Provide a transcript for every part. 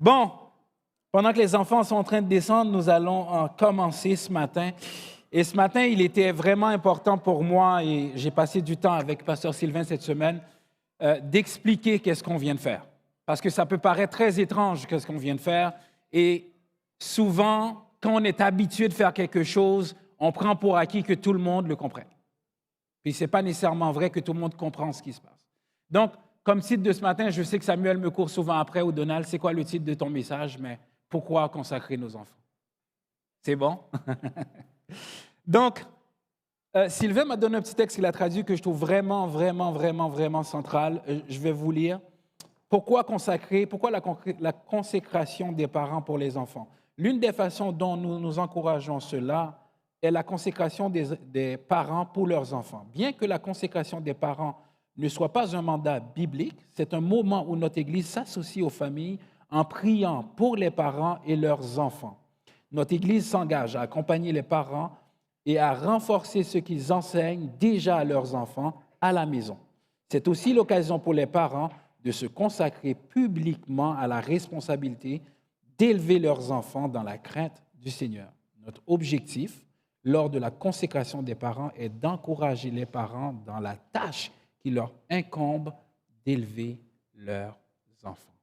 Bon, pendant que les enfants sont en train de descendre, nous allons en commencer ce matin. Et ce matin, il était vraiment important pour moi, et j'ai passé du temps avec Pasteur Sylvain cette semaine, d'expliquer qu'est-ce qu'on vient de faire. Parce que ça peut paraître très étrange qu'est-ce qu'on vient de faire. Et souvent, quand on est habitué de faire quelque chose, on prend pour acquis que tout le monde le comprenne. Puis ce n'est pas nécessairement vrai que tout le monde comprend ce qui se passe. Donc, comme titre de ce matin, je sais que Samuel me court souvent après, ou Donald, c'est quoi le titre de ton message? Mais pourquoi consacrer nos enfants? C'est bon? Donc, Sylvain m'a donné un petit texte qu'il a traduit que je trouve vraiment central. Je vais vous lire. Pourquoi la consécration des parents pour les enfants? L'une des façons dont nous encourageons cela est la consécration des parents pour leurs enfants. Bien que la consécration des parents ne soit pas un mandat biblique, c'est un moment où notre Église s'associe aux familles en priant pour les parents et leurs enfants. Notre Église s'engage à accompagner les parents et à renforcer ce qu'ils enseignent déjà à leurs enfants à la maison. C'est aussi l'occasion pour les parents de se consacrer publiquement à la responsabilité d'élever leurs enfants dans la crainte du Seigneur. Notre objectif, lors de la consécration des parents, est d'encourager les parents dans la tâche qui leur incombe d'élever leurs enfants.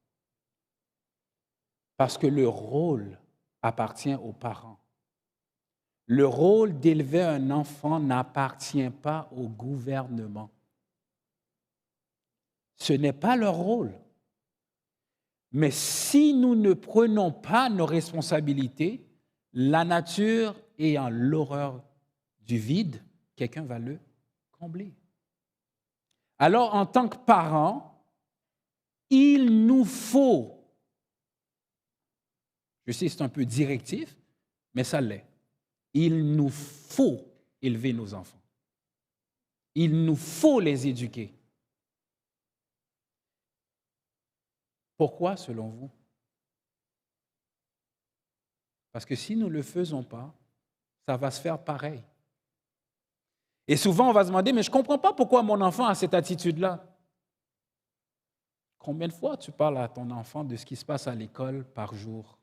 Parce que le rôle appartient aux parents. Le rôle d'élever un enfant n'appartient pas au gouvernement. Ce n'est pas leur rôle. Mais si nous ne prenons pas nos responsabilités, la nature ayant l'horreur du vide, quelqu'un va le combler. Alors, en tant que parents, il nous faut, je sais c'est un peu directif, mais ça l'est, il nous faut élever nos enfants. Il nous faut les éduquer. Pourquoi, selon vous? Parce que si nous ne le faisons pas, ça va se faire pareil. Et souvent, on va se demander, mais je ne comprends pas pourquoi mon enfant a cette attitude-là. Combien de fois tu parles à ton enfant de ce qui se passe à l'école par jour?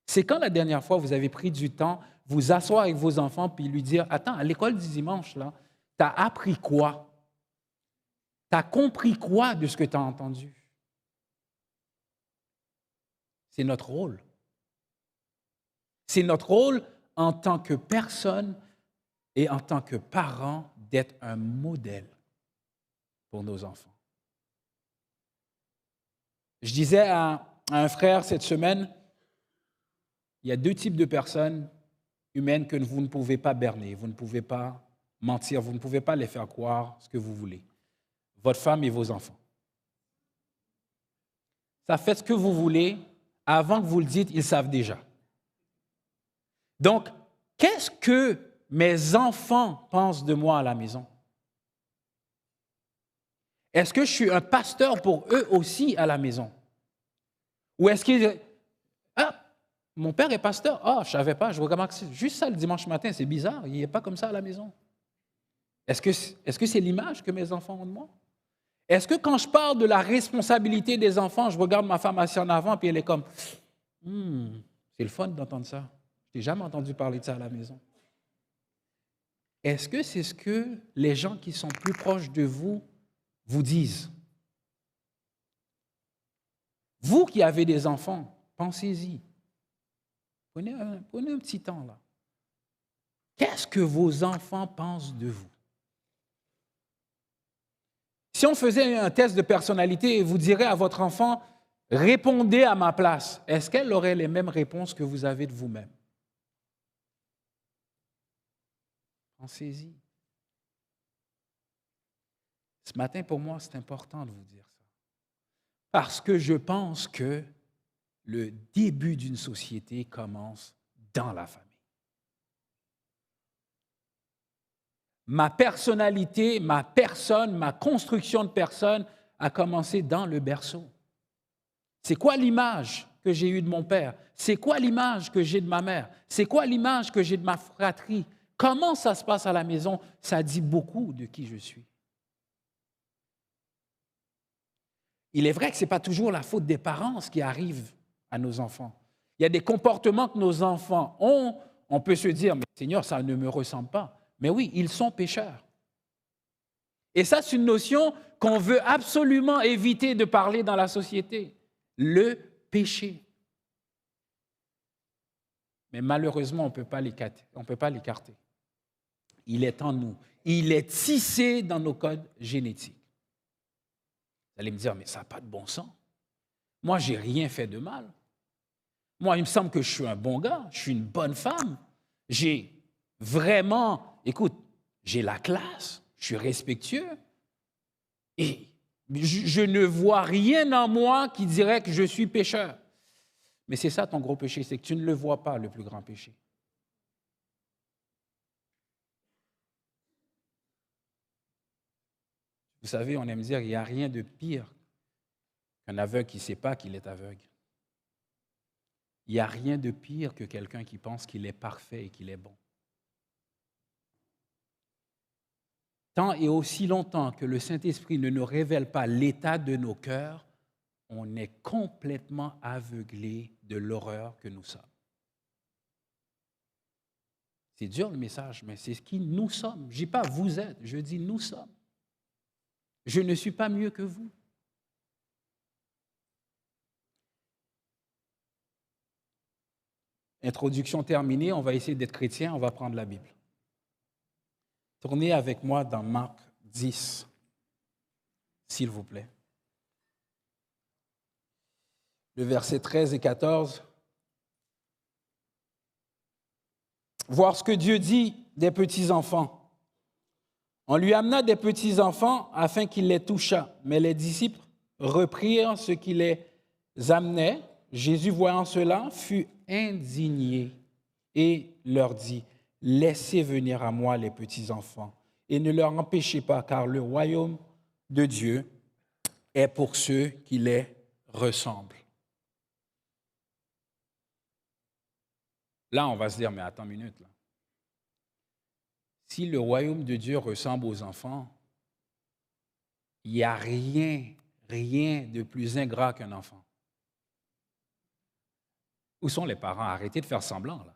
C'est quand la dernière fois vous avez pris du temps, vous asseoir avec vos enfants puis lui dire, attends, à l'école du dimanche, là, tu as appris quoi? Tu as compris quoi de ce que tu as entendu? C'est notre rôle. C'est notre rôle en tant que personne et en tant que parent d'être un modèle pour nos enfants. Je disais à un frère cette semaine, il y a deux types de personnes humaines que vous ne pouvez pas berner, vous ne pouvez pas mentir, vous ne pouvez pas les faire croire ce que vous voulez. Votre femme et vos enfants. Ça fait ce que vous voulez, avant que vous le dites, ils savent déjà. Donc, qu'est-ce que mes enfants pensent de moi à la maison? Est-ce que je suis un pasteur pour eux aussi à la maison? Ou est-ce qu'ils... Ah, mon père est pasteur. Ah, je ne savais pas, je remarque juste ça le dimanche matin, c'est bizarre, il n'est pas comme ça à la maison. Est-ce que c'est l'image que mes enfants ont de moi? Est-ce que quand je parle de la responsabilité des enfants, je regarde ma femme assise en avant et elle est comme, c'est le fun d'entendre ça. Je n'ai jamais entendu parler de ça à la maison. Est-ce que c'est ce que les gens qui sont plus proches de vous vous disent? Vous qui avez des enfants, pensez-y. Prenez un petit temps là. Qu'est-ce que vos enfants pensent de vous? Si on faisait un test de personnalité et vous direz à votre enfant, répondez à ma place, est-ce qu'elle aurait les mêmes réponses que vous avez de vous-même? Pensez-y. Ce matin, pour moi, c'est important de vous dire ça. Parce que je pense que le début d'une société commence dans la famille. Ma personnalité, ma personne, ma construction de personne a commencé dans le berceau. C'est quoi l'image que j'ai eue de mon père? C'est quoi l'image que j'ai de ma mère? C'est quoi l'image que j'ai de ma fratrie? Comment ça se passe à la maison? Ça dit beaucoup de qui je suis. Il est vrai que ce n'est pas toujours la faute des parents, ce qui arrive à nos enfants. Il y a des comportements que nos enfants ont. On peut se dire, mais Seigneur, ça ne me ressemble pas. Mais oui, ils sont pécheurs. Et ça, c'est une notion qu'on veut absolument éviter de parler dans la société. Le péché. Mais malheureusement, on ne peut pas l'écarter. Il est en nous. Il est tissé dans nos codes génétiques. Vous allez me dire, mais ça n'a pas de bon sens. Moi, je n'ai rien fait de mal. Moi, il me semble que je suis un bon gars, je suis une bonne femme. J'ai vraiment, écoute, j'ai la classe, je suis respectueux. Et je ne vois rien en moi qui dirait que je suis pécheur. Mais c'est ça ton gros péché, c'est que tu ne le vois pas, le plus grand péché. Vous savez, on aime dire qu'il n'y a rien de pire qu'un aveugle qui ne sait pas qu'il est aveugle. Il n'y a rien de pire que quelqu'un qui pense qu'il est parfait et qu'il est bon. Tant et aussi longtemps que le Saint-Esprit ne nous révèle pas l'état de nos cœurs, on est complètement aveuglé de l'horreur que nous sommes. C'est dur le message, mais c'est ce qui nous sommes. Je ne dis pas vous êtes, je dis nous sommes. Je ne suis pas mieux que vous. Introduction terminée, on va essayer d'être chrétien, on va prendre la Bible. Tournez avec moi dans Marc 10, s'il vous plaît. Le verset 13 et 14. Voir ce que Dieu dit des petits-enfants. On lui amena des petits-enfants afin qu'il les touchât, mais les disciples reprirent ce qui les amenait. Jésus, voyant cela, fut indigné et leur dit, « Laissez venir à moi les petits-enfants et ne leur empêchez pas, car le royaume de Dieu est pour ceux qui les ressemblent. » Là, on va se dire, mais attends une minute. Là. Si le royaume de Dieu ressemble aux enfants, il n'y a rien de plus ingrat qu'un enfant. Où sont les parents? Arrêtez de faire semblant, là.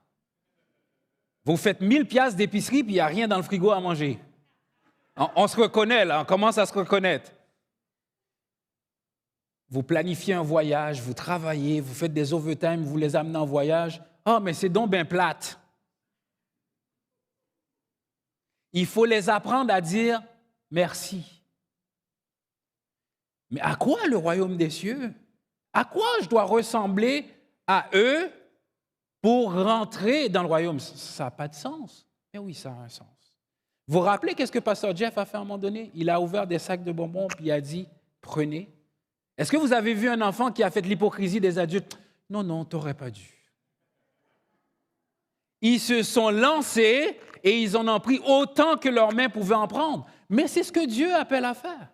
Vous faites 1000 piastres d'épicerie, puis il n'y a rien dans le frigo à manger. On se reconnaît, là, on commence à se reconnaître. Vous planifiez un voyage, vous travaillez, vous faites des overtime, vous les amenez en voyage. Ah, mais c'est donc bien plate. Il faut les apprendre à dire merci. Mais à quoi le royaume des cieux? À quoi je dois ressembler à eux pour rentrer dans le royaume? Ça n'a pas de sens. Mais oui, ça a un sens. Vous vous rappelez qu'est-ce que Pasteur Jeff a fait à un moment donné? Il a ouvert des sacs de bonbons puis il a dit, prenez. Est-ce que vous avez vu un enfant qui a fait l'hypocrisie des adultes? Non, non, tu n'aurais pas dû. Ils se sont lancés et ils en ont pris autant que leurs mains pouvaient en prendre. Mais c'est ce que Dieu appelle à faire.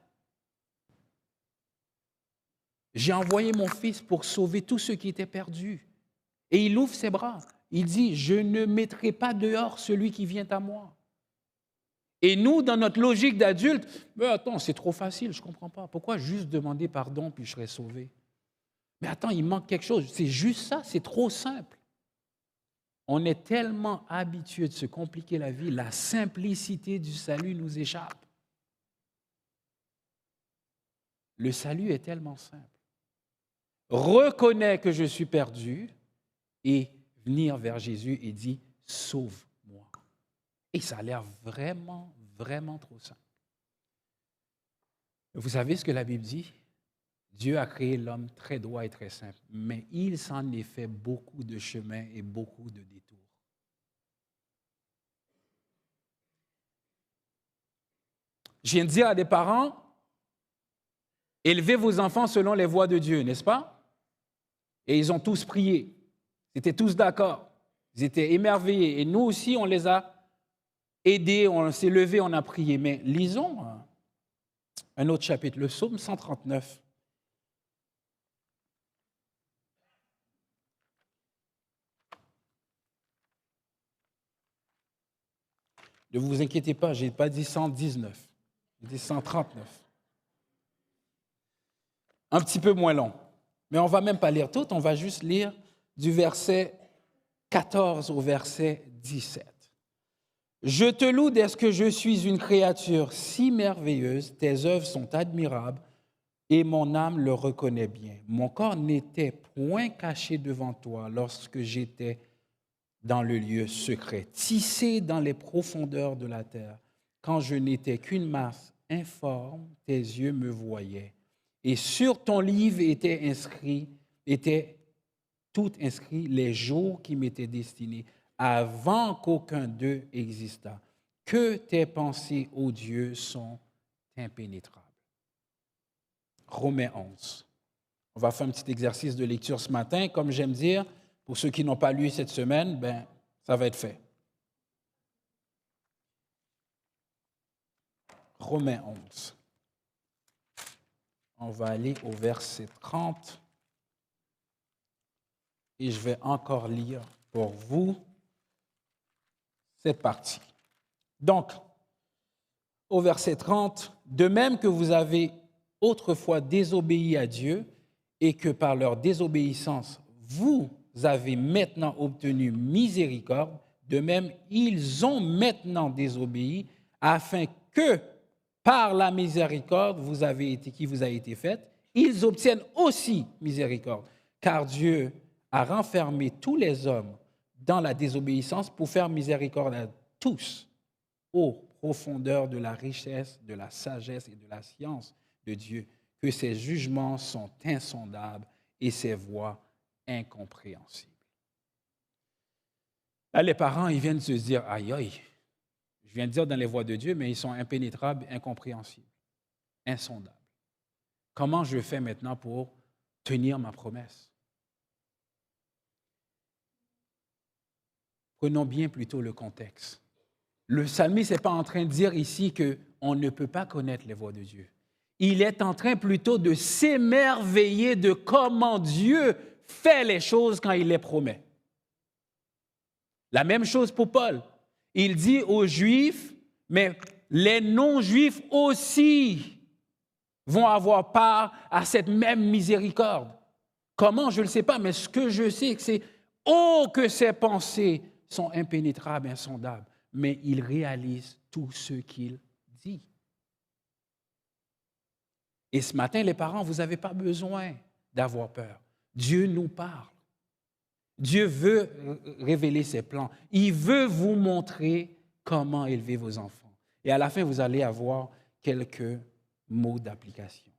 J'ai envoyé mon fils pour sauver tous ceux qui étaient perdus. Et il ouvre ses bras. Il dit, je ne mettrai pas dehors celui qui vient à moi. Et nous, dans notre logique d'adulte, mais attends, c'est trop facile, je ne comprends pas. Pourquoi juste demander pardon puis je serai sauvé? Mais attends, il manque quelque chose. C'est juste ça, c'est trop simple. On est tellement habitué de se compliquer la vie, la simplicité du salut nous échappe. Le salut est tellement simple. Reconnais que je suis perdu et venir vers Jésus et dire « sauve-moi ». Et ça a l'air vraiment, vraiment trop simple. Vous savez ce que la Bible dit? Dieu a créé l'homme très droit et très simple, mais il s'en est fait beaucoup de chemins et beaucoup de détours. Je viens de dire à des parents, élevez vos enfants selon les voies de Dieu, n'est-ce pas? Et ils ont tous prié. Ils étaient tous d'accord. Ils étaient émerveillés. Et nous aussi, on les a aidés, on s'est levés, on a prié. Mais lisons un autre chapitre, le psaume 139. Ne vous inquiétez pas, je n'ai pas dit 119, j'ai dit 139. Un petit peu moins long. Mais on ne va même pas lire tout, on va juste lire du verset 14 au verset 17. « Je te loue dès que je suis une créature si merveilleuse, tes œuvres sont admirables et mon âme le reconnaît bien. Mon corps n'était point caché devant toi lorsque j'étais dans le lieu secret, tissé dans les profondeurs de la terre. Quand je n'étais qu'une masse informe, tes yeux me voyaient. Et sur ton livre étaient tout inscrits les jours qui m'étaient destinés, avant qu'aucun d'eux existât. Que tes pensées, ô Dieu, sont impénétrables. » Romains 11. On va faire un petit exercice de lecture ce matin. Comme j'aime dire, pour ceux qui n'ont pas lu cette semaine, ça va être fait. Romains 11. On va aller au verset 30. Et je vais encore lire pour vous cette partie. Donc, au verset 30, « De même que vous avez autrefois désobéi à Dieu et que par leur désobéissance, vous avez maintenant obtenu miséricorde, de même, ils ont maintenant désobéi afin que, par la miséricorde qui vous a été faite, ils obtiennent aussi miséricorde. Car Dieu a renfermé tous les hommes dans la désobéissance pour faire miséricorde à tous, ô profondeur de la richesse, de la sagesse et de la science de Dieu, que ses jugements sont insondables et ses voies incompréhensibles. » Là, les parents, ils viennent se dire, aïe, aïe, je viens de dire dans les voies de Dieu, mais ils sont impénétrables, incompréhensibles, insondables. Comment je fais maintenant pour tenir ma promesse? Prenons bien plutôt le contexte. Le psalmiste n'est pas en train de dire ici qu'on ne peut pas connaître les voies de Dieu. Il est en train plutôt de s'émerveiller de comment Dieu fait les choses quand il les promet. La même chose pour Paul. Il dit aux Juifs, mais les non-Juifs aussi vont avoir part à cette même miséricorde. Comment, je ne le sais pas, mais ce que je sais, c'est « Oh, que ses pensées sont impénétrables, insondables », mais il réalise tout ce qu'il dit. Et ce matin, les parents, vous n'avez pas besoin d'avoir peur. Dieu nous parle. Dieu veut révéler ses plans. Il veut vous montrer comment élever vos enfants. Et à la fin, vous allez avoir quelques mots d'application.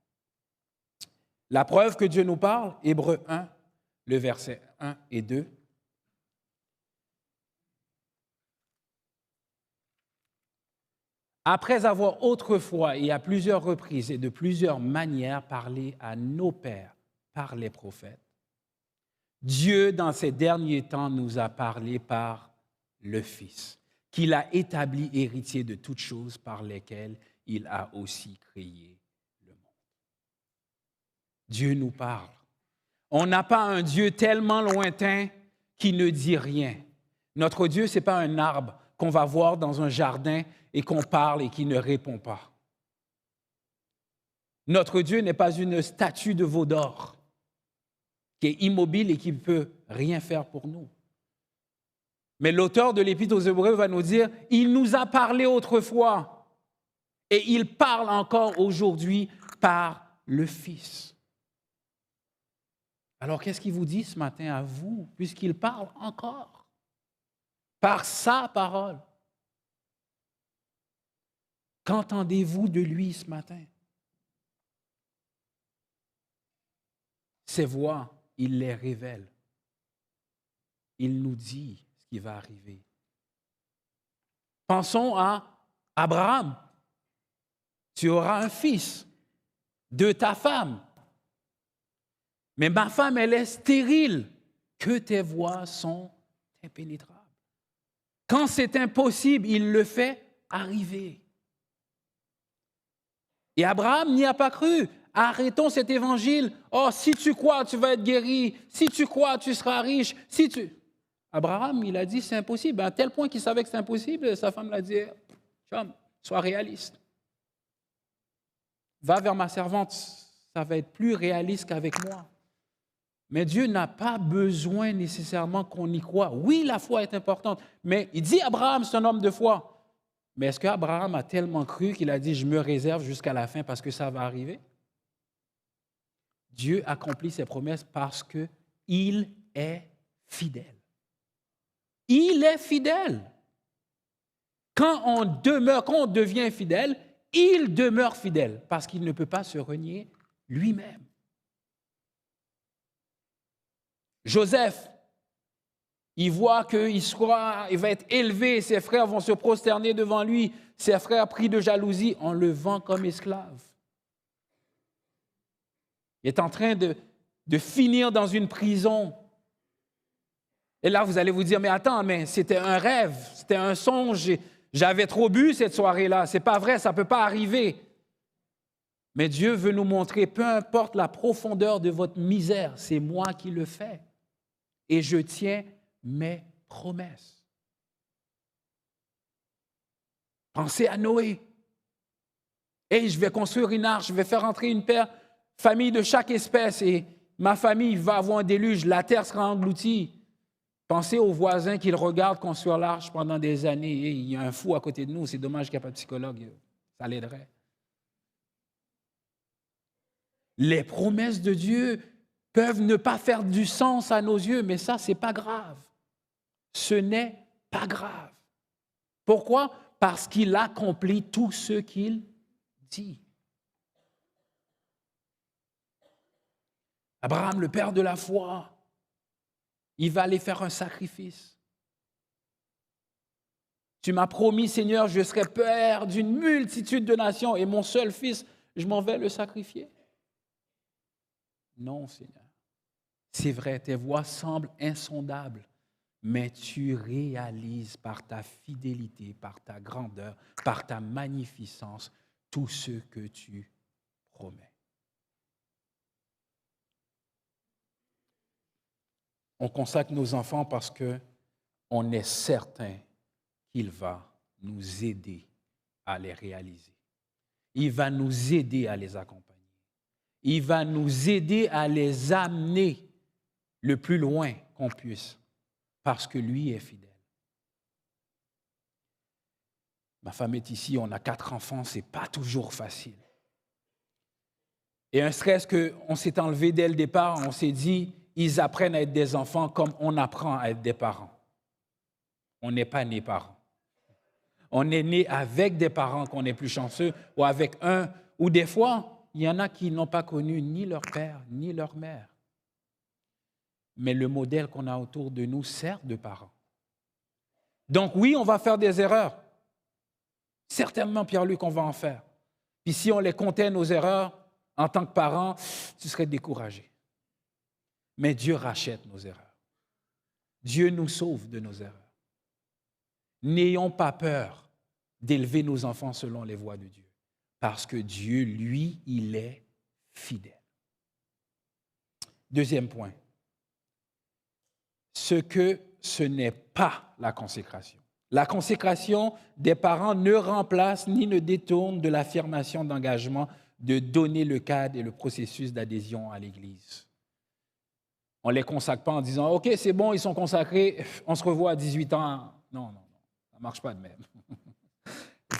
La preuve que Dieu nous parle, Hébreux 1, le verset 1 et 2. Après avoir autrefois et à plusieurs reprises et de plusieurs manières parlé à nos pères par les prophètes, Dieu, dans ces derniers temps, nous a parlé par le Fils, qu'il a établi héritier de toutes choses par lesquelles il a aussi créé le monde. Dieu nous parle. On n'a pas un Dieu tellement lointain qui ne dit rien. Notre Dieu, ce n'est pas un arbre qu'on va voir dans un jardin et qu'on parle et qui ne répond pas. Notre Dieu n'est pas une statue de veau d'or qui est immobile et qui ne peut rien faire pour nous. Mais l'auteur de l'Épître aux Hébreux va nous dire, il nous a parlé autrefois et il parle encore aujourd'hui par le Fils. Alors, qu'est-ce qu'il vous dit ce matin à vous, puisqu'il parle encore par sa parole? Qu'entendez-vous de lui ce matin? Ses voix, il les révèle. Il nous dit ce qui va arriver. Pensons à Abraham. Tu auras un fils de ta femme. Mais ma femme, elle est stérile. Que tes voix sont impénétrables. Quand c'est impossible, il le fait arriver. Et Abraham n'y a pas cru. Arrêtons cet évangile. Oh, si tu crois, tu vas être guéri. Si tu crois, tu seras riche. Abraham, il a dit, c'est impossible. À tel point qu'il savait que c'est impossible, sa femme l'a dit, sois réaliste. Va vers ma servante, ça va être plus réaliste qu'avec moi. Mais Dieu n'a pas besoin nécessairement qu'on y croie. Oui, la foi est importante, mais il dit Abraham, c'est un homme de foi. Mais est-ce qu'Abraham a tellement cru qu'il a dit, je me réserve jusqu'à la fin parce que ça va arriver? Dieu accomplit ses promesses parce qu'il est fidèle. Il est fidèle. Quand on devient fidèle, il demeure fidèle parce qu'il ne peut pas se renier lui-même. Joseph, il voit qu'il va être élevé, ses frères vont se prosterner devant lui, ses frères pris de jalousie, on le vend comme esclave. Il est en train de finir dans une prison. Et là, vous allez vous dire, mais attends, mais c'était un rêve, c'était un songe, j'avais trop bu cette soirée-là, c'est pas vrai, ça ne peut pas arriver. Mais Dieu veut nous montrer, peu importe la profondeur de votre misère, c'est moi qui le fais. Et je tiens mes promesses. Pensez à Noé. Et je vais construire une arche, je vais faire entrer une famille de chaque espèce et ma famille va avoir un déluge, la terre sera engloutie. Pensez aux voisins qui le regardent construire l'arche pendant des années. Et il y a un fou à côté de nous, c'est dommage qu'il n'y a pas de psychologue, ça l'aiderait. Les promesses de Dieu peuvent ne pas faire du sens à nos yeux, mais ça, ce n'est pas grave. Ce n'est pas grave. Pourquoi? Parce qu'il accomplit tout ce qu'il dit. Abraham, le père de la foi, il va aller faire un sacrifice. Tu m'as promis, Seigneur, je serai père d'une multitude de nations et mon seul fils, je m'en vais le sacrifier. Non, Seigneur. C'est vrai, tes voies semblent insondables, mais tu réalises par ta fidélité, par ta grandeur, par ta magnificence, tout ce que tu promets. On consacre nos enfants parce qu'on est certain qu'il va nous aider à les réaliser. Il va nous aider à les accompagner. Il va nous aider à les amener le plus loin qu'on puisse, parce que lui est fidèle. Ma femme est ici, on a 4 enfants, ce n'est pas toujours facile. Et un stress qu'on s'est enlevé dès le départ, on s'est dit, ils apprennent à être des enfants comme on apprend à être des parents. On n'est pas né parents. On est né avec des parents qu'on est plus chanceux, ou avec un, ou des fois, il y en a qui n'ont pas connu ni leur père, ni leur mère. Mais le modèle qu'on a autour de nous sert de parents. Donc oui, on va faire des erreurs. Certainement, Pierre-Luc, on va en faire. Puis si on les comptait, nos erreurs, en tant que parents, tu serais découragé. Mais Dieu rachète nos erreurs. Dieu nous sauve de nos erreurs. N'ayons pas peur d'élever nos enfants selon les voies de Dieu. Parce que Dieu, lui, il est fidèle. Deuxième point. Ce n'est pas la consécration. La consécration des parents ne remplace ni ne détourne de l'affirmation d'engagement de donner le cadre et le processus d'adhésion à l'Église. On ne les consacre pas en disant « OK, c'est bon, ils sont consacrés, on se revoit à 18 ans. » Non, ça ne marche pas de même.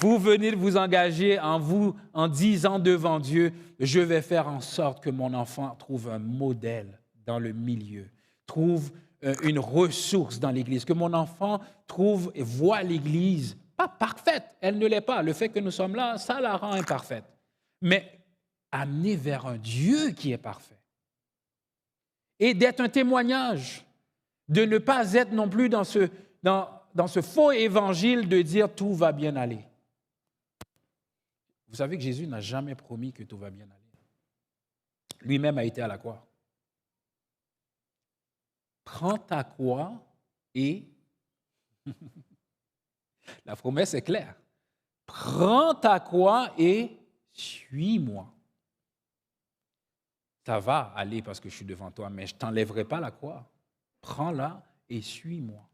Vous venez de vous engager en disant devant Dieu, je vais faire en sorte que mon enfant trouve un modèle dans le milieu, trouve une ressource dans l'Église, que mon enfant trouve et voit l'Église, pas parfaite, elle ne l'est pas. Le fait que nous sommes là, ça la rend imparfaite. Mais amenée vers un Dieu qui est parfait. Et d'être un témoignage, de ne pas être non plus dans ce faux évangile de dire tout va bien aller. Vous savez que Jésus n'a jamais promis que tout va bien aller. Lui-même a été à la croix. Prends ta croix et... La promesse est claire. Prends ta croix et suis-moi. Ça va aller parce que je suis devant toi, mais je ne t'enlèverai pas la croix. Prends-la et suis-moi.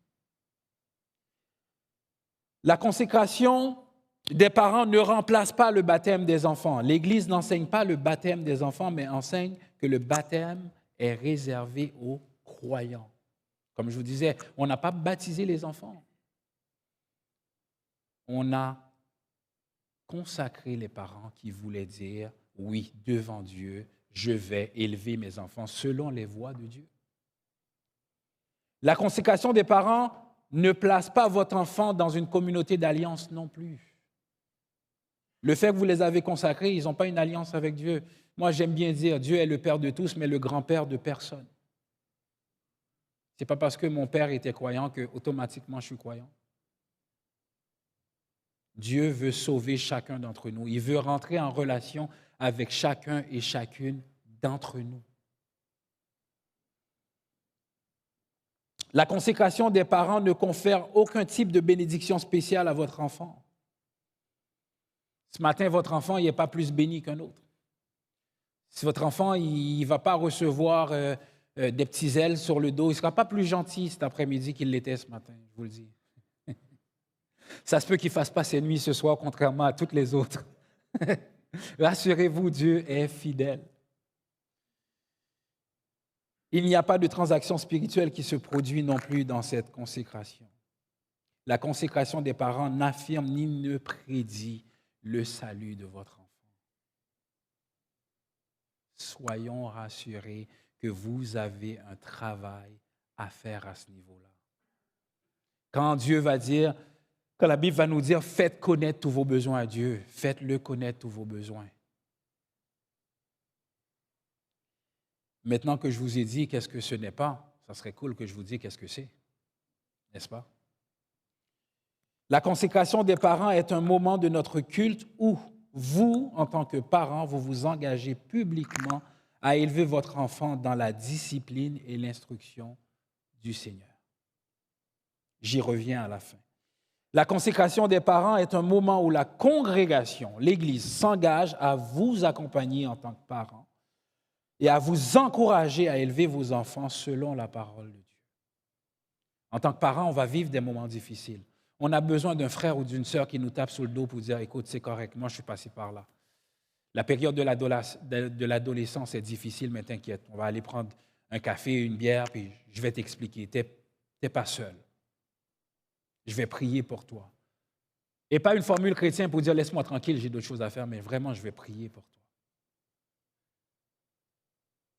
La consécration des parents ne remplace pas le baptême des enfants. L'Église n'enseigne pas le baptême des enfants, mais enseigne que le baptême est réservé aux croyants. Comme je vous disais, on n'a pas baptisé les enfants. On a consacré les parents qui voulaient dire, oui, devant Dieu, je vais élever mes enfants selon les voies de Dieu. La consécration des parents ne place pas votre enfant dans une communauté d'alliance non plus. Le fait que vous les avez consacrés, ils n'ont pas une alliance avec Dieu. Moi, j'aime bien dire, Dieu est le Père de tous, mais le grand-père de personne. Ce n'est pas parce que mon père était croyant que automatiquement je suis croyant. Dieu veut sauver chacun d'entre nous. Il veut rentrer en relation avec chacun et chacune d'entre nous. La consécration des parents ne confère aucun type de bénédiction spéciale à votre enfant. Ce matin, votre enfant n'est pas plus béni qu'un autre. Si votre enfant ne va pas recevoir des petits ailes sur le dos, il ne sera pas plus gentil cet après-midi qu'il l'était ce matin, je vous le dis. Ça se peut qu'il ne fasse pas ses nuits ce soir, contrairement à toutes les autres. Rassurez-vous, Dieu est fidèle. Il n'y a pas de transaction spirituelle qui se produit non plus dans cette consécration. La consécration des parents n'affirme ni ne prédit le salut de votre enfant. Soyons rassurés que vous avez un travail à faire à ce niveau-là. Quand Dieu va dire, quand la Bible va nous dire, faites connaître tous vos besoins à Dieu, faites-le connaître tous vos besoins. Maintenant que je vous ai dit qu'est-ce que ce n'est pas, ça serait cool que je vous dise qu'est-ce que c'est, n'est-ce pas? La consécration des parents est un moment de notre culte où vous, en tant que parents, vous vous engagez publiquement à élever votre enfant dans la discipline et l'instruction du Seigneur. J'y reviens à la fin. La consécration des parents est un moment où la congrégation, l'Église, s'engage à vous accompagner en tant que parents et à vous encourager à élever vos enfants selon la parole de Dieu. En tant que parents, on va vivre des moments difficiles. On a besoin d'un frère ou d'une sœur qui nous tape sur le dos pour dire « Écoute, c'est correct, moi je suis passé par là. La période de l'adolescence est difficile, mais t'inquiète, on va aller prendre un café, une bière, puis je vais t'expliquer. Tu n'es pas seul. Je vais prier pour toi. » Et pas une formule chrétienne pour dire « Laisse-moi tranquille, j'ai d'autres choses à faire, mais vraiment, je vais prier pour toi. »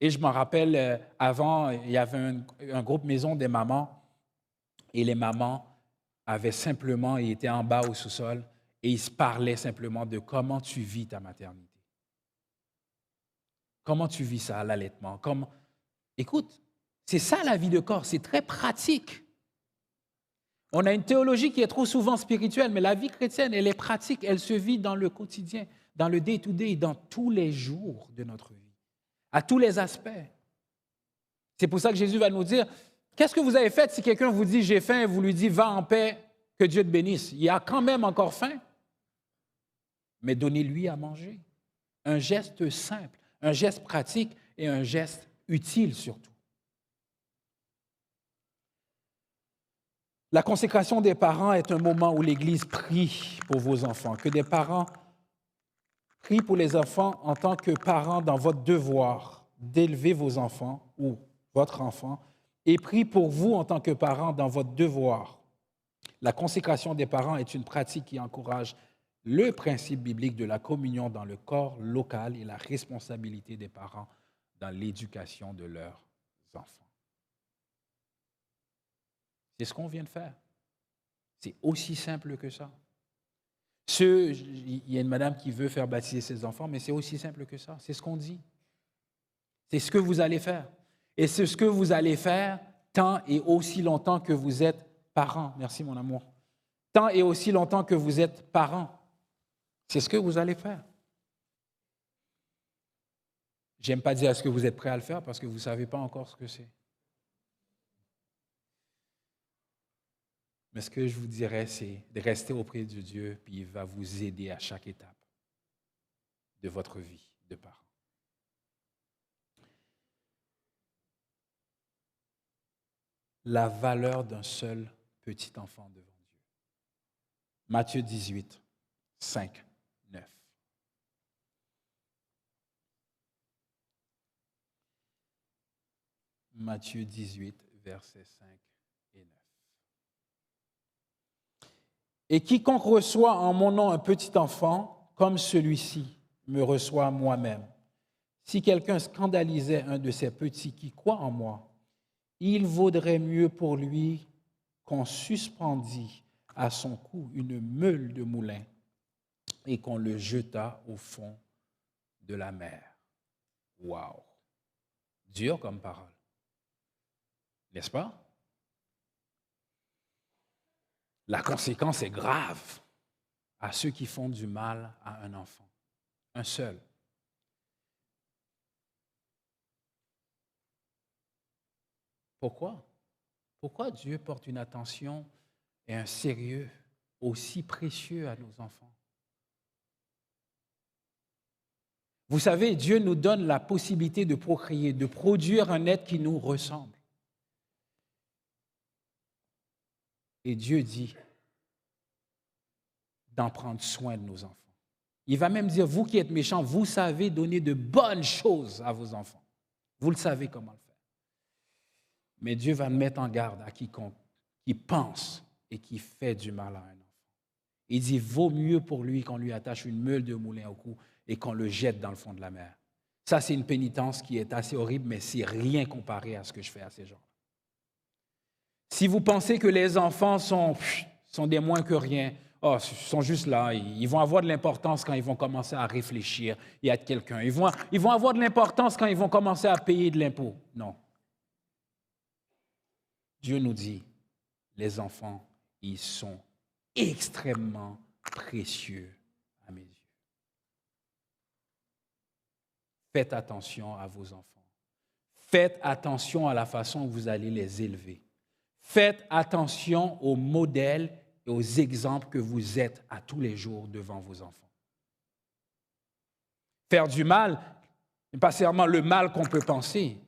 Et je m'en rappelle, avant, il y avait un groupe maison des mamans, et les mamans avaient simplement, ils étaient en bas au sous-sol, et ils se parlaient simplement de comment tu vis ta maternité. Comment tu vis ça, l'allaitement? Écoute, c'est ça la vie de corps, c'est très pratique. On a une théologie qui est trop souvent spirituelle, mais la vie chrétienne, elle est pratique, elle se vit dans le quotidien, dans le day-to-day, dans tous les jours de notre vie, à tous les aspects. C'est pour ça que Jésus va nous dire, qu'est-ce que vous avez fait si quelqu'un vous dit « j'ai faim » et vous lui dites « va en paix, que Dieu te bénisse ». Il a quand même encore faim, mais donnez-lui à manger. Un geste simple, un geste pratique et un geste utile surtout. La consécration des parents est un moment où l'Église prie pour vos enfants. Que des parents prient pour les enfants en tant que parents dans votre devoir d'élever vos enfants ou votre enfant et prient pour vous en tant que parents dans votre devoir. La consécration des parents est une pratique qui encourage le principe biblique de la communion dans le corps local et la responsabilité des parents dans l'éducation de leurs enfants. C'est ce qu'on vient de faire. C'est aussi simple que ça. Il y a une madame qui veut faire baptiser ses enfants, mais c'est aussi simple que ça. C'est ce qu'on dit. C'est ce que vous allez faire. Et c'est ce que vous allez faire tant et aussi longtemps que vous êtes parents. Merci, mon amour. Tant et aussi longtemps que vous êtes parents. C'est ce que vous allez faire. J'aime pas dire est-ce que vous êtes prêts à le faire parce que vous ne savez pas encore ce que c'est. Mais ce que je vous dirais, c'est de rester auprès de Dieu, puis il va vous aider à chaque étape de votre vie de parent. La valeur d'un seul petit enfant devant Dieu. Matthieu 18, 5, 9. Matthieu 18, versets 5 et 9. Et quiconque reçoit en mon nom un petit enfant, comme celui-ci, me reçoit moi-même. Si quelqu'un scandalisait un de ces petits qui croient en moi, il vaudrait mieux pour lui qu'on suspendît à son cou une meule de moulin et qu'on le jetât au fond de la mer. Wow! Dur comme parole. N'est-ce pas? La conséquence est grave à ceux qui font du mal à un enfant. Un seul. Pourquoi? Pourquoi Dieu porte une attention et un sérieux aussi précieux à nos enfants? Vous savez, Dieu nous donne la possibilité de procréer, de produire un être qui nous ressemble. Et Dieu dit d'en prendre soin de nos enfants. Il va même dire, vous qui êtes méchants, vous savez donner de bonnes choses à vos enfants. Vous le savez comment le faire. Mais Dieu va mettre en garde à quiconque qui pense et qui fait du mal à un enfant. Il dit, vaut mieux pour lui qu'on lui attache une meule de moulin au cou et qu'on le jette dans le fond de la mer. Ça, c'est une pénitence qui est assez horrible, mais c'est rien comparé à ce que je fais à ces gens. Si vous pensez que les enfants sont des moins que rien, ils sont juste là, ils vont avoir de l'importance quand ils vont commencer à réfléchir et à être quelqu'un. Ils vont avoir de l'importance quand ils vont commencer à payer de l'impôt. Non. Dieu nous dit, les enfants, ils sont extrêmement précieux à mes yeux. Faites attention à vos enfants. Faites attention à la façon dont vous allez les élever. Faites attention aux modèles et aux exemples que vous êtes à tous les jours devant vos enfants. Faire du mal, n'est pas seulement le mal qu'on peut penser,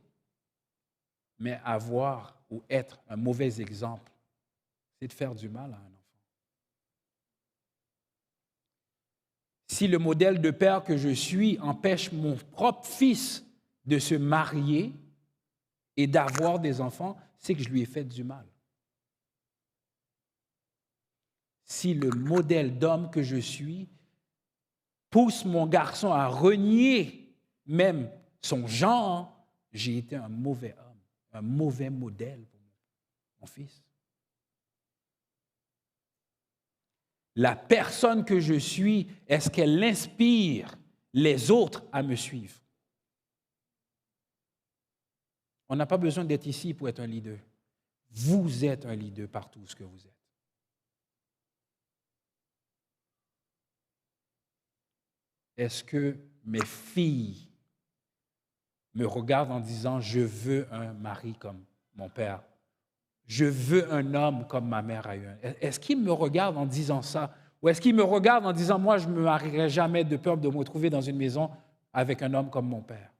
mais avoir ou être un mauvais exemple, c'est de faire du mal à un enfant. Si le modèle de père que je suis empêche mon propre fils de se marier et d'avoir des enfants, c'est que je lui ai fait du mal. Si le modèle d'homme que je suis pousse mon garçon à renier même son genre, j'ai été un mauvais homme, un mauvais modèle pour mon fils. La personne que je suis, est-ce qu'elle inspire les autres à me suivre? On n'a pas besoin d'être ici pour être un leader. Vous êtes un leader par tout ce que vous êtes. Est-ce que mes filles me regardent en disant « Je veux un mari comme mon père. Je veux un homme comme ma mère a eu un. » Est-ce qu'ils me regardent en disant ça? Ou est-ce qu'ils me regardent en disant « Moi, je ne me marierai jamais de peur de me retrouver dans une maison avec un homme comme mon père. »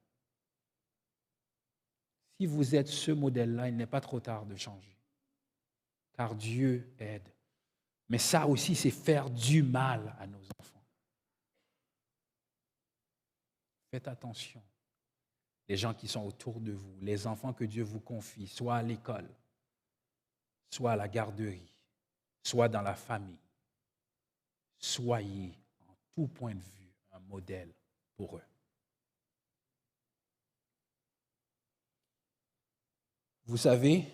Si vous êtes ce modèle-là, il n'est pas trop tard de changer. Car Dieu aide. Mais ça aussi, c'est faire du mal à nos enfants. Faites attention. Les gens qui sont autour de vous, les enfants que Dieu vous confie, soit à l'école, soit à la garderie, soit dans la famille. Soyez, en tout point de vue, un modèle pour eux. Vous savez,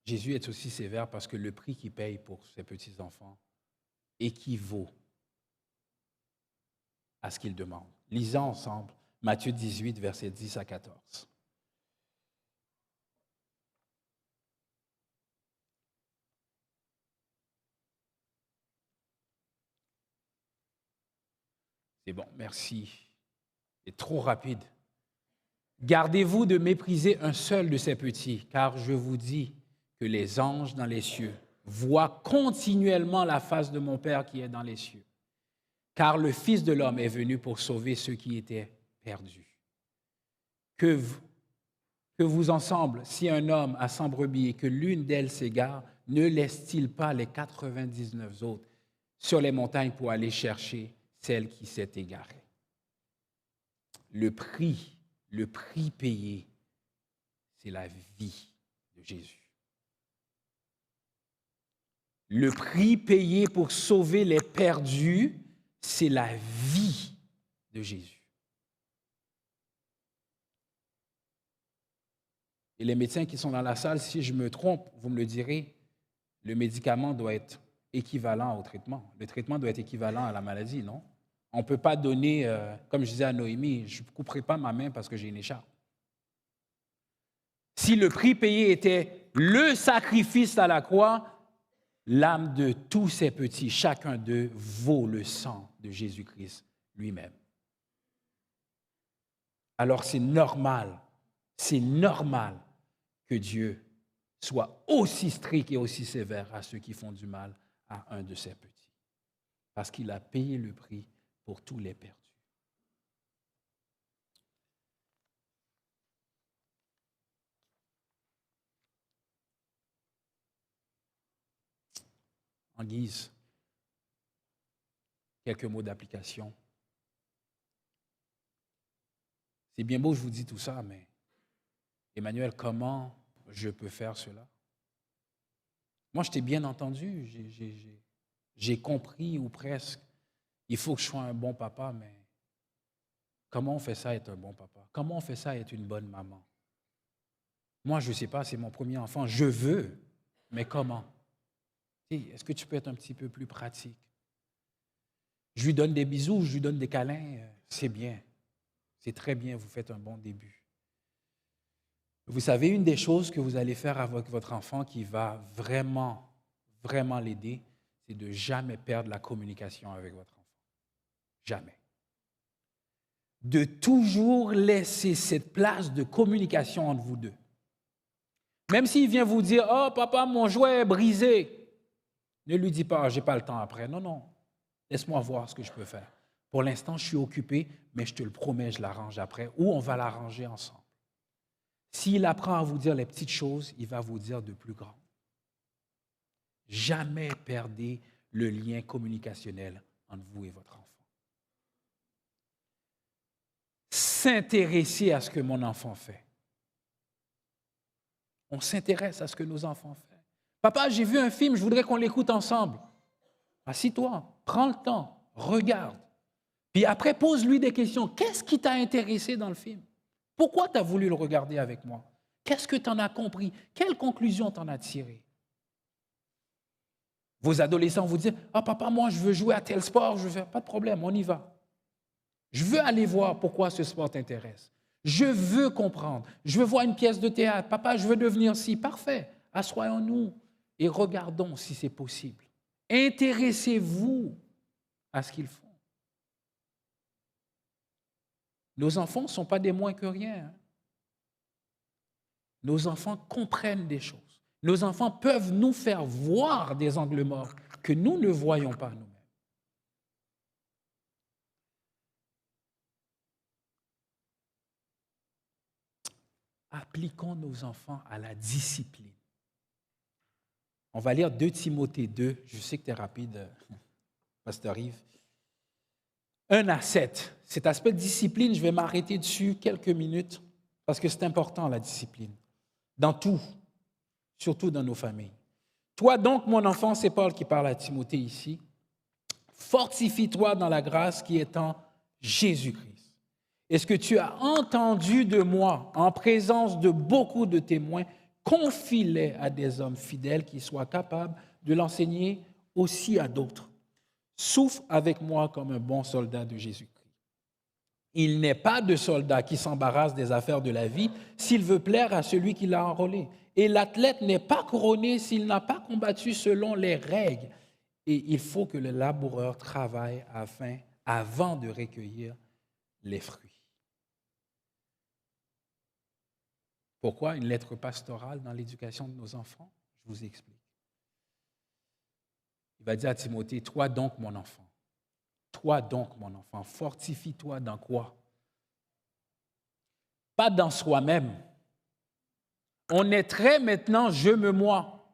Jésus est aussi sévère parce que le prix qu'il paye pour ses petits-enfants équivaut à ce qu'il demande. Lisons ensemble Matthieu 18, versets 10 à 14. C'est bon, merci. C'est trop rapide. Gardez-vous de mépriser un seul de ces petits, car je vous dis que les anges dans les cieux voient continuellement la face de mon Père qui est dans les cieux. Car le Fils de l'homme est venu pour sauver ceux qui étaient perdus. Que vous ensemble, si un homme a 100 brebis et que l'une d'elles s'égare, ne laisse-t-il pas les 99 autres sur les montagnes pour aller chercher celle qui s'est égarée? Le prix Le prix payé, c'est la vie de Jésus. Le prix payé pour sauver les perdus, c'est la vie de Jésus. Et les médecins qui sont dans la salle, si je me trompe, vous me le direz, le médicament doit être équivalent au traitement. Le traitement doit être équivalent à la maladie, non? On ne peut pas donner, comme je disais à Noémie, je ne couperai pas ma main parce que j'ai une écharpe. Si le prix payé était le sacrifice à la croix, l'âme de tous ces petits, chacun d'eux, vaut le sang de Jésus-Christ lui-même. Alors c'est normal que Dieu soit aussi strict et aussi sévère à ceux qui font du mal à un de ses petits. Parce qu'il a payé le prix pour tous les perdus. En guise, quelques mots d'application. C'est bien beau, je vous dis tout ça, mais Emmanuel, comment je peux faire cela? Moi, je t'ai bien entendu, j'ai compris ou presque. Il faut que je sois un bon papa, mais comment on fait ça être un bon papa? Comment on fait ça être une bonne maman? Moi, je ne sais pas, c'est mon premier enfant, je veux, mais comment? Est-ce que tu peux être un petit peu plus pratique? Je lui donne des bisous, je lui donne des câlins, c'est bien. C'est très bien, vous faites un bon début. Vous savez, une des choses que vous allez faire avec votre enfant qui va vraiment, vraiment l'aider, c'est de jamais perdre la communication avec votre enfant. Jamais. De toujours laisser cette place de communication entre vous deux. Même s'il vient vous dire « Oh, papa, mon jouet est brisé », ne lui dis pas « Je n'ai pas le temps après ». Non, non. Laisse-moi voir ce que je peux faire. Pour l'instant, je suis occupé, mais je te le promets, je l'arrange après, ou on va l'arranger ensemble. S'il apprend à vous dire les petites choses, il va vous dire de plus grandes. Jamais perdez le lien communicationnel entre vous et votre enfant. S'intéresser à ce que mon enfant fait. On s'intéresse à ce que nos enfants font. Papa, j'ai vu un film, je voudrais qu'on l'écoute ensemble. Assis-toi, prends le temps, regarde. Puis après, pose-lui des questions. Qu'est-ce qui t'a intéressé dans le film? Pourquoi tu as voulu le regarder avec moi? Qu'est-ce que tu en as compris? Quelle conclusion tu en as tirée? Vos adolescents vous disent « Ah, papa, moi, je veux jouer à tel sport, je veux faire. » Pas de problème, on y va. Je veux aller voir pourquoi ce sport t'intéresse. Je veux comprendre. Je veux voir une pièce de théâtre. Papa, je veux devenir ci. Parfait. Assoyons-nous et regardons si c'est possible. Intéressez-vous à ce qu'ils font. Nos enfants ne sont pas des moins que rien. Nos enfants comprennent des choses. Nos enfants peuvent nous faire voir des angles morts que nous ne voyons pas nous-mêmes. Appliquons nos enfants à la discipline. On va lire 2 Timothée 2. Je sais que tu es rapide, Pasteur Yves. 1-7. Cet aspect de discipline, je vais m'arrêter dessus quelques minutes parce que c'est important, la discipline. Dans tout, surtout dans nos familles. Toi donc, mon enfant, c'est Paul qui parle à Timothée ici, fortifie-toi dans la grâce qui est en Jésus-Christ. Et ce que tu as entendu de moi en présence de beaucoup de témoins, confie-les à des hommes fidèles qui soient capables de l'enseigner aussi à d'autres. Souffre avec moi comme un bon soldat de Jésus-Christ. Il n'est pas de soldat qui s'embarrasse des affaires de la vie s'il veut plaire à celui qui l'a enrôlé. Et l'athlète n'est pas couronné s'il n'a pas combattu selon les règles. Et il faut que le laboureur travaille avant de recueillir les fruits. Pourquoi une lettre pastorale dans l'éducation de nos enfants? Je vous explique. Il va dire à Timothée, toi donc mon enfant, fortifie-toi dans quoi? Pas dans soi-même. On est très maintenant je me moi.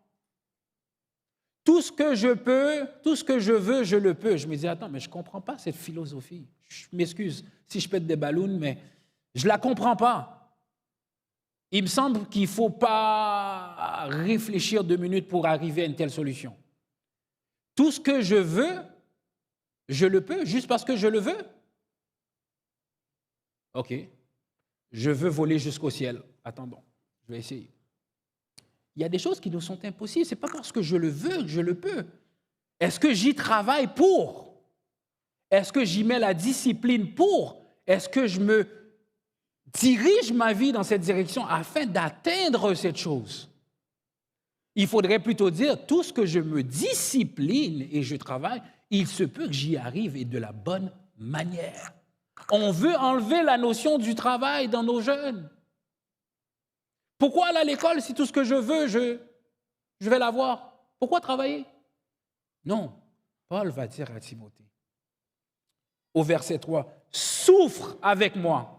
Tout ce que je peux, tout ce que je veux, je le peux. Je me dis, attends, mais je ne comprends pas cette philosophie. Je m'excuse si je pète des ballons, mais Je ne la comprends pas. Il me semble qu'il ne faut pas réfléchir 2 minutes pour arriver à une telle solution. Tout ce que je veux, je le peux juste parce que je le veux. OK. Je veux voler jusqu'au ciel. Attendons, je vais essayer. Il y a des choses qui nous sont impossibles. Ce n'est pas parce que je le veux que je le peux. Est-ce que j'y travaille pour? Est-ce que j'y mets la discipline pour? Est-ce que je me dirige ma vie dans cette direction afin d'atteindre cette chose? Il faudrait plutôt dire, tout ce que je me discipline et je travaille, il se peut que j'y arrive et de la bonne manière. On veut enlever la notion du travail dans nos jeunes. Pourquoi aller à l'école si tout ce que je veux, je vais l'avoir? Pourquoi travailler? Non, Paul va dire à Timothée, au verset 3, « Souffre avec moi. »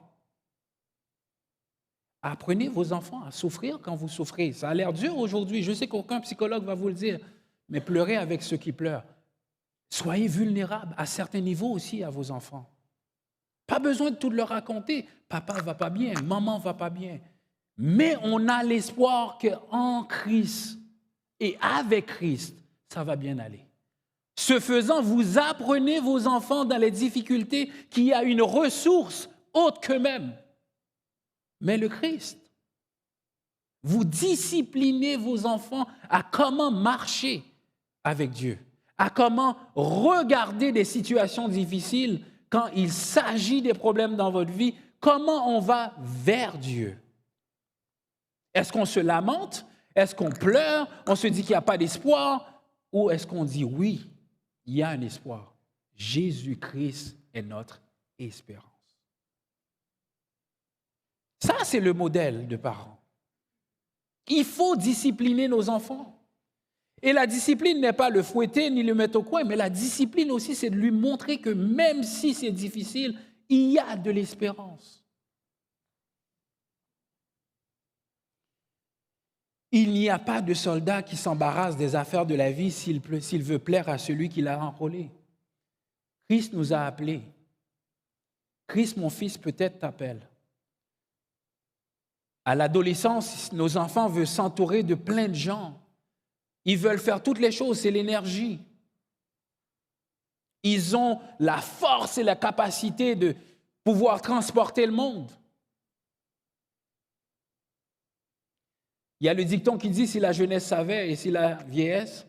Apprenez vos enfants à souffrir quand vous souffrez. Ça a l'air dur aujourd'hui. Je sais qu'aucun psychologue va vous le dire, mais pleurez avec ceux qui pleurent. Soyez vulnérables à certains niveaux aussi à vos enfants. Pas besoin de tout leur raconter. Papa ne va pas bien, maman ne va pas bien. Mais on a l'espoir qu'en Christ et avec Christ, ça va bien aller. Ce faisant, vous apprenez vos enfants dans les difficultés qu'il y a une ressource autre qu'eux-mêmes. Mais le Christ. Vous disciplinez vos enfants à comment marcher avec Dieu, à comment regarder des situations difficiles quand il s'agit des problèmes dans votre vie, comment on va vers Dieu. Est-ce qu'on se lamente? Est-ce qu'on pleure? On se dit qu'il n'y a pas d'espoir? Ou est-ce qu'on dit oui, il y a un espoir? Jésus-Christ est notre espérance. Ça, c'est le modèle de parents. Il faut discipliner nos enfants. Et la discipline n'est pas le fouetter ni le mettre au coin, mais la discipline aussi, c'est de lui montrer que même si c'est difficile, il y a de l'espérance. Il n'y a pas de soldat qui s'embarrasse des affaires de la vie s'il veut plaire à celui qui l'a enrôlé. Christ nous a appelés. Christ, mon fils, peut-être t'appelle. À l'adolescence, nos enfants veulent s'entourer de plein de gens. Ils veulent faire toutes les choses, c'est l'énergie. Ils ont la force et la capacité de pouvoir transporter le monde. Il y a le dicton qui dit « si la jeunesse savait et si la vieillesse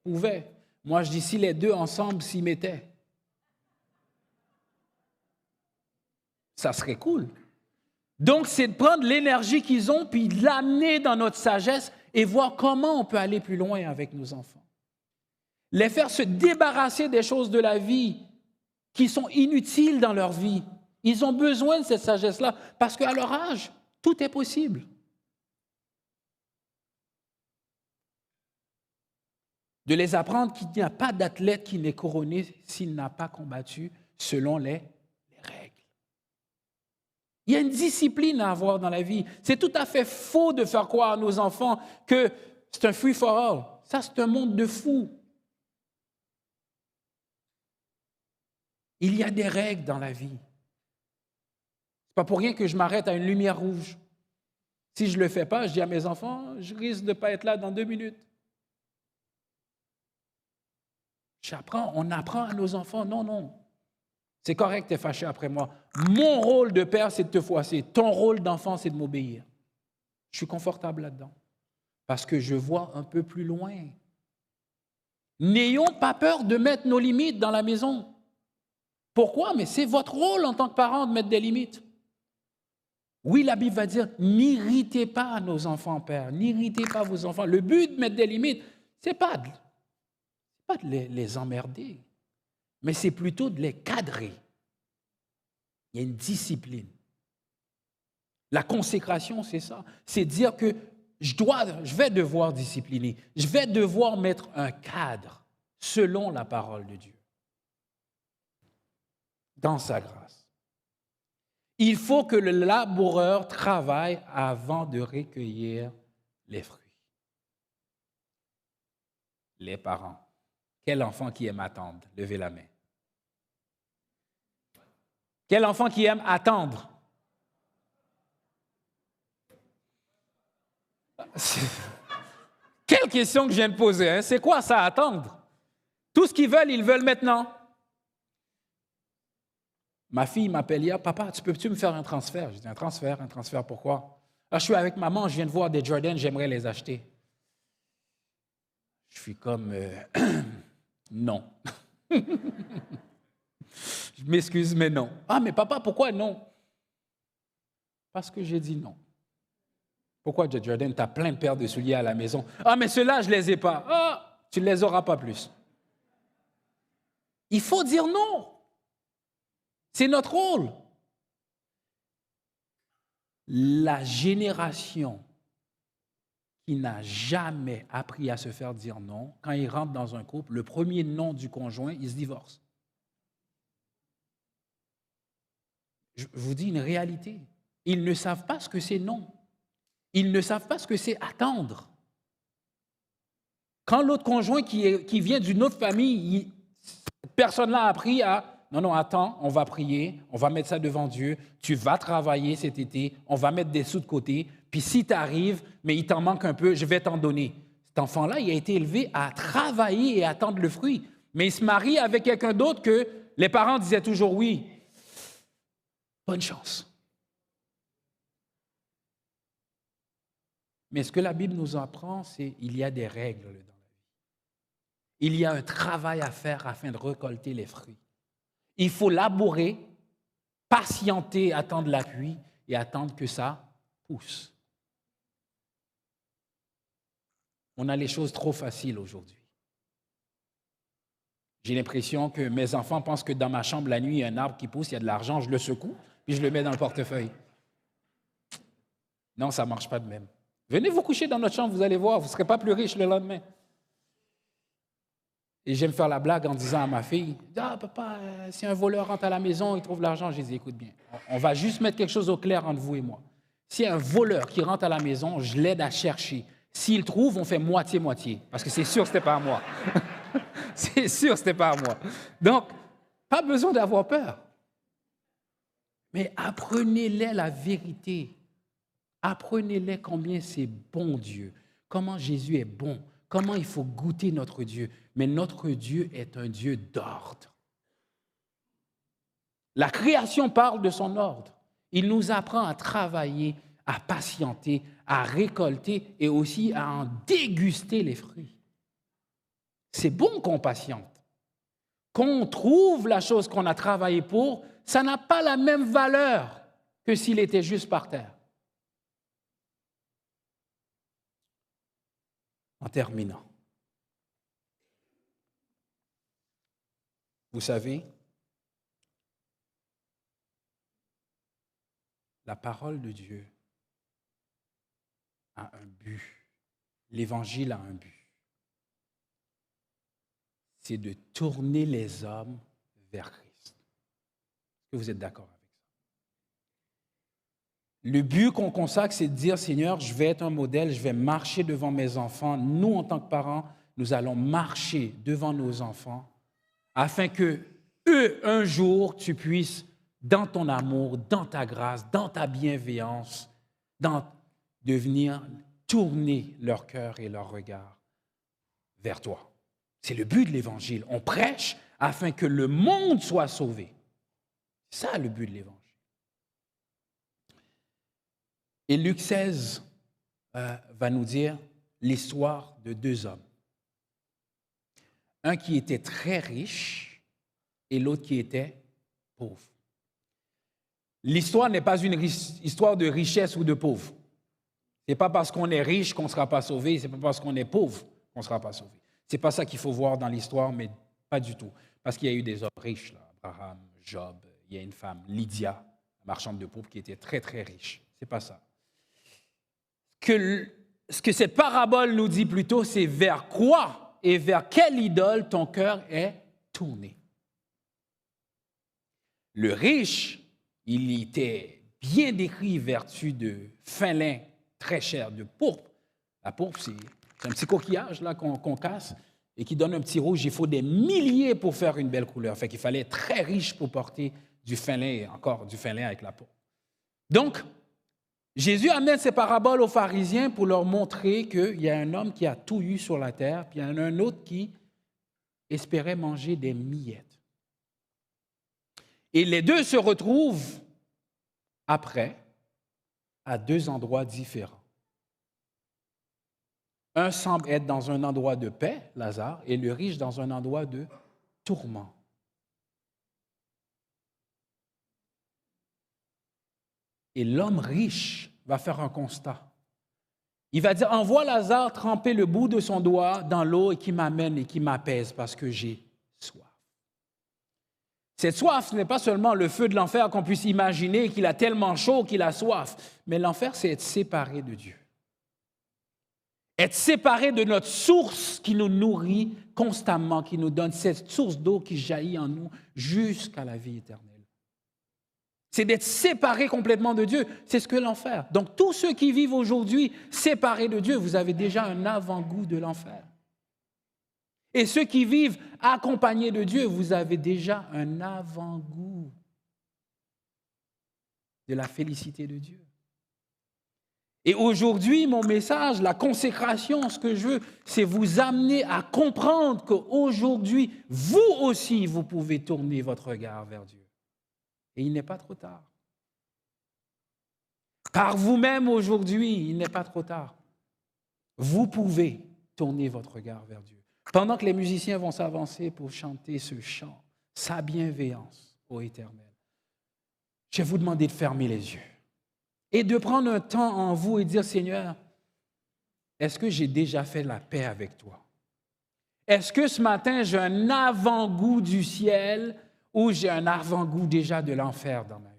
pouvait ». Moi, je dis « si les deux ensemble s'y mettaient ». Ça serait cool. Donc, c'est de prendre l'énergie qu'ils ont puis de l'amener dans notre sagesse et voir comment on peut aller plus loin avec nos enfants. Les faire se débarrasser des choses de la vie qui sont inutiles dans leur vie. Ils ont besoin de cette sagesse-là parce qu'à leur âge, tout est possible. De les apprendre qu'il n'y a pas d'athlète qui n'est couronné s'il n'a pas combattu selon les règles. Il y a une discipline à avoir dans la vie. C'est tout à fait faux de faire croire à nos enfants que c'est un free for all. Ça, c'est un monde de fous. Il y a des règles dans la vie. Ce n'est pas pour rien que je m'arrête à une lumière rouge. Si je ne le fais pas, je dis à mes enfants, je risque de ne pas être là dans 2 minutes. On apprend à nos enfants, non. C'est correct, tu es fâché après moi. Mon rôle de père, c'est de te fouasser. Ton rôle d'enfant, c'est de m'obéir. Je suis confortable là-dedans parce que je vois un peu plus loin. N'ayons pas peur de mettre nos limites dans la maison. Pourquoi? Mais c'est votre rôle en tant que parent de mettre des limites. Oui, la Bible va dire, n'irritez pas nos enfants, père. N'irritez pas vos enfants. Le but de mettre des limites, ce n'est pas de les emmerder, mais c'est plutôt de les cadrer. Il y a une discipline. La consécration, c'est ça. C'est dire que je vais devoir discipliner. Je vais devoir mettre un cadre selon la parole de Dieu. Dans sa grâce. Il faut que le laboureur travaille avant de recueillir les fruits. Les parents. Quel enfant qui aime attendre? Levez la main. Quel enfant qui aime attendre? Quelle question que je viens de poser, hein? C'est quoi ça, attendre? Tout ce qu'ils veulent maintenant. Ma fille m'appelle hier, papa, peux-tu me faire un transfert? Je dis, un transfert pourquoi? Ah, je suis avec maman, je viens de voir des Jordan, j'aimerais les acheter. Je suis comme, non. Je m'excuse, mais non. Ah, mais papa, pourquoi non? Parce que j'ai dit non. Pourquoi, Jordan, tu as plein de paires de souliers à la maison? Ah, mais ceux-là, je ne les ai pas. Ah, tu ne les auras pas plus. Il faut dire non. C'est notre rôle. La génération qui n'a jamais appris à se faire dire non, quand il rentre dans un couple, le premier non du conjoint, il se divorce. Je vous dis une réalité. Ils ne savent pas ce que c'est non. Ils ne savent pas ce que c'est attendre. Quand l'autre conjoint qui vient d'une autre famille, cette personne-là a appris à non, attends, on va prier, on va mettre ça devant Dieu, tu vas travailler cet été, on va mettre des sous de côté, puis si tu arrives, mais il t'en manque un peu, je vais t'en donner. Cet enfant-là, il a été élevé à travailler et à attendre le fruit. Mais il se marie avec quelqu'un d'autre que les parents disaient toujours oui. Bonne chance. Mais ce que la Bible nous apprend, c'est qu'il y a des règles dans la vie. Il y a un travail à faire afin de récolter les fruits. Il faut labourer, patienter, attendre la pluie et attendre que ça pousse. On a les choses trop faciles aujourd'hui. J'ai l'impression que mes enfants pensent que dans ma chambre, la nuit, il y a un arbre qui pousse, il y a de l'argent, je le secoue, puis je le mets dans le portefeuille. Non, ça ne marche pas de même. Venez vous coucher dans notre chambre, vous allez voir, vous ne serez pas plus riche le lendemain. Et j'aime faire la blague en disant à ma fille, « Ah, papa, si un voleur rentre à la maison, il trouve l'argent. » J'ai dit, « Écoute bien, on va juste mettre quelque chose au clair entre vous et moi. S'il y a un voleur qui rentre à la maison, je l'aide à chercher. S'il trouve, on fait moitié-moitié, parce que c'est sûr que ce n'était pas à moi. C'est sûr que ce n'était pas à moi. Donc, pas besoin d'avoir peur. Mais apprenez-les la vérité. Apprenez-les combien c'est bon Dieu, comment Jésus est bon, comment il faut goûter notre Dieu. Mais notre Dieu est un Dieu d'ordre. La création parle de son ordre. Il nous apprend à travailler, à patienter, à récolter et aussi à en déguster les fruits. C'est bon qu'on patiente. Qu'on trouve la chose qu'on a travaillé pour, ça n'a pas la même valeur que s'il était juste par terre. En terminant, vous savez, la parole de Dieu a un but. L'Évangile a un but. C'est de tourner les hommes vers Christ. Est-ce que vous êtes d'accord avec ça? Le but qu'on consacre, c'est de dire, Seigneur, je vais être un modèle, je vais marcher devant mes enfants. Nous, en tant que parents, nous allons marcher devant nos enfants afin que eux, un jour, tu puisses, dans ton amour, dans ta grâce, dans ta bienveillance, de venir tourner leur cœur et leur regard vers toi. C'est le but de l'Évangile. On prêche afin que le monde soit sauvé. C'est ça le but de l'Évangile. Et Luc 16 va nous dire l'histoire de deux hommes. Un qui était très riche et l'autre qui était pauvre. L'histoire n'est pas une histoire de richesse ou de pauvre. Ce n'est pas parce qu'on est riche qu'on ne sera pas sauvé, ce n'est pas parce qu'on est pauvre qu'on ne sera pas sauvé. Ce n'est pas ça qu'il faut voir dans l'histoire, mais pas du tout. Parce qu'il y a eu des hommes riches, là, Abraham, Job, il y a une femme, Lydia, marchande de pourpre, qui était très, très riche. Ce n'est pas ça. Ce que cette parabole nous dit plutôt, c'est vers quoi et vers quelle idole ton cœur est tourné. Le riche, il était bien décrit vertu de fin lin très cher, de pourpre. La pourpre, c'est un petit coquillage là, qu'on casse et qui donne un petit rouge. Il faut des milliers pour faire une belle couleur. Fait qu'il fallait être très riche pour porter du fin lin, et encore du fin lin avec la pourpre. Donc, Jésus amène ces paraboles aux pharisiens pour leur montrer qu'il y a un homme qui a tout eu sur la terre, puis il y en a un autre qui espérait manger des miettes. Et les deux se retrouvent après à deux endroits différents. Un semble être dans un endroit de paix, Lazare, et le riche dans un endroit de tourment. Et l'homme riche va faire un constat. Il va dire, envoie Lazare tremper le bout de son doigt dans l'eau et qui m'amène et qui m'apaise parce que j'ai soif. Cette soif, ce n'est pas seulement le feu de l'enfer qu'on puisse imaginer qu'il a tellement chaud qu'il a soif, mais l'enfer, c'est être séparé de Dieu. Être séparé de notre source qui nous nourrit constamment, qui nous donne cette source d'eau qui jaillit en nous jusqu'à la vie éternelle. C'est d'être séparé complètement de Dieu. C'est ce que l'enfer. Donc, tous ceux qui vivent aujourd'hui séparés de Dieu, vous avez déjà un avant-goût de l'enfer. Et ceux qui vivent accompagnés de Dieu, vous avez déjà un avant-goût de la félicité de Dieu. Et aujourd'hui, mon message, la consécration, ce que je veux, c'est vous amener à comprendre qu'aujourd'hui, vous aussi, vous pouvez tourner votre regard vers Dieu. Et il n'est pas trop tard. Par vous-même aujourd'hui, il n'est pas trop tard. Vous pouvez tourner votre regard vers Dieu. Pendant que les musiciens vont s'avancer pour chanter ce chant, sa bienveillance, ô Éternel, je vais vous demander de fermer les yeux et de prendre un temps en vous et dire, Seigneur, est-ce que j'ai déjà fait la paix avec toi? Est-ce que ce matin, j'ai un avant-goût du ciel ou j'ai un avant-goût déjà de l'enfer dans ma vie?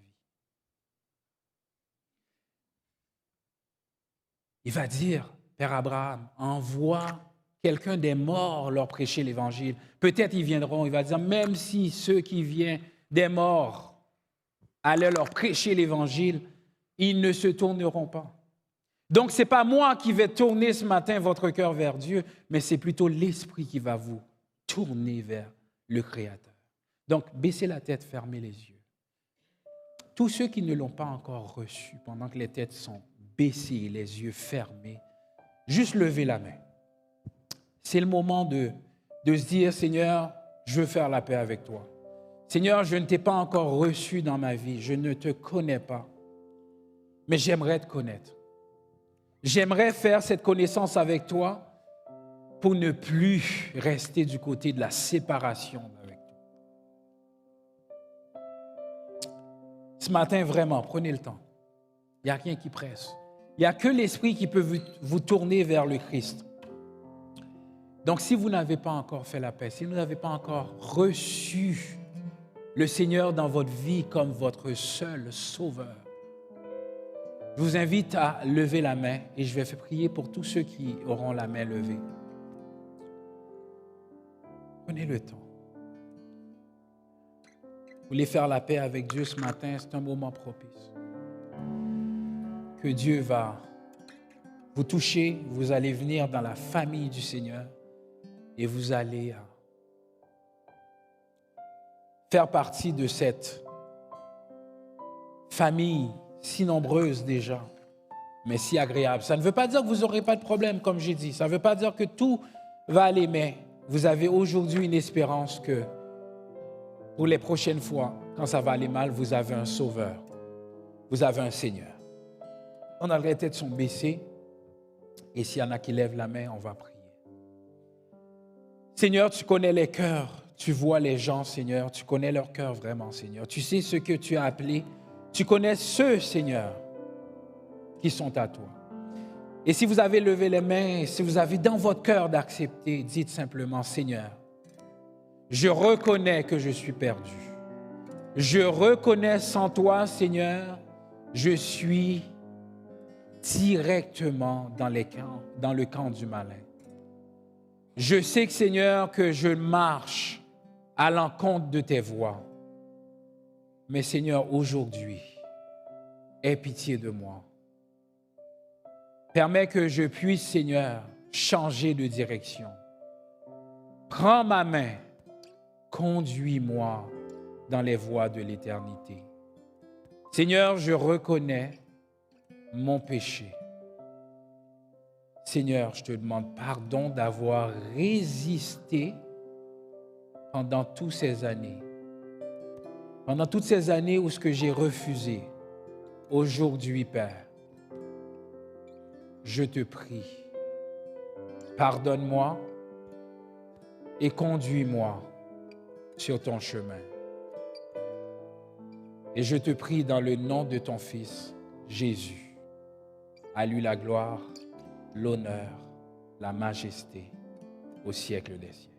Il va dire, Père Abraham, envoie quelqu'un des morts leur prêcher l'Évangile. Peut-être ils viendront, il va dire, même si ceux qui viennent des morts allaient leur prêcher l'Évangile, ils ne se tourneront pas. Donc, ce n'est pas moi qui vais tourner ce matin votre cœur vers Dieu, mais c'est plutôt l'Esprit qui va vous tourner vers le Créateur. Donc, baissez la tête, fermez les yeux. Tous ceux qui ne l'ont pas encore reçu, pendant que les têtes sont baissées et les yeux fermés, juste levez la main. C'est le moment de se dire, Seigneur, je veux faire la paix avec toi. Seigneur, je ne t'ai pas encore reçu dans ma vie, je ne te connais pas, mais j'aimerais te connaître. J'aimerais faire cette connaissance avec toi pour ne plus rester du côté de la séparation avec toi. Ce matin, vraiment, prenez le temps. Il n'y a rien qui presse. Il n'y a que l'Esprit qui peut vous tourner vers le Christ. Donc, si vous n'avez pas encore fait la paix, si vous n'avez pas encore reçu le Seigneur dans votre vie comme votre seul sauveur, je vous invite à lever la main et je vais prier pour tous ceux qui auront la main levée. Prenez le temps. Vous voulez faire la paix avec Dieu ce matin, c'est un moment propice. Que Dieu va vous toucher, vous allez venir dans la famille du Seigneur et vous allez faire partie de cette famille si nombreuse déjà, mais si agréable. Ça ne veut pas dire que vous n'aurez pas de problème, comme j'ai dit. Ça ne veut pas dire que tout va aller, mais vous avez aujourd'hui une espérance que pour les prochaines fois, quand ça va aller mal, vous avez un sauveur. Vous avez un Seigneur. On a les têtes sont baissées et s'il y en a qui lèvent la main, on va prier. Seigneur, tu connais les cœurs. Tu vois les gens, Seigneur. Tu connais leur cœur vraiment, Seigneur. Tu sais ce que tu as appelé. Tu connais ceux, Seigneur, qui sont à toi. Et si vous avez levé les mains, si vous avez dans votre cœur d'accepter, dites simplement, Seigneur, je reconnais que je suis perdu. Je reconnais sans toi, Seigneur, je suis directement dans le camp du malin. Je sais que, Seigneur, que je marche à l'encontre de tes voies. Mais Seigneur, aujourd'hui, aie pitié de moi. Permets que je puisse, Seigneur, changer de direction. Prends ma main, conduis-moi dans les voies de l'éternité. Seigneur, je reconnais mon péché. Seigneur, je te demande pardon d'avoir résisté pendant toutes ces années. Pendant toutes ces années où ce que j'ai refusé. Aujourd'hui, Père, je te prie, pardonne-moi et conduis-moi sur ton chemin. Et je te prie dans le nom de ton Fils, Jésus. À lui la gloire, l'honneur, la majesté au siècle des siècles.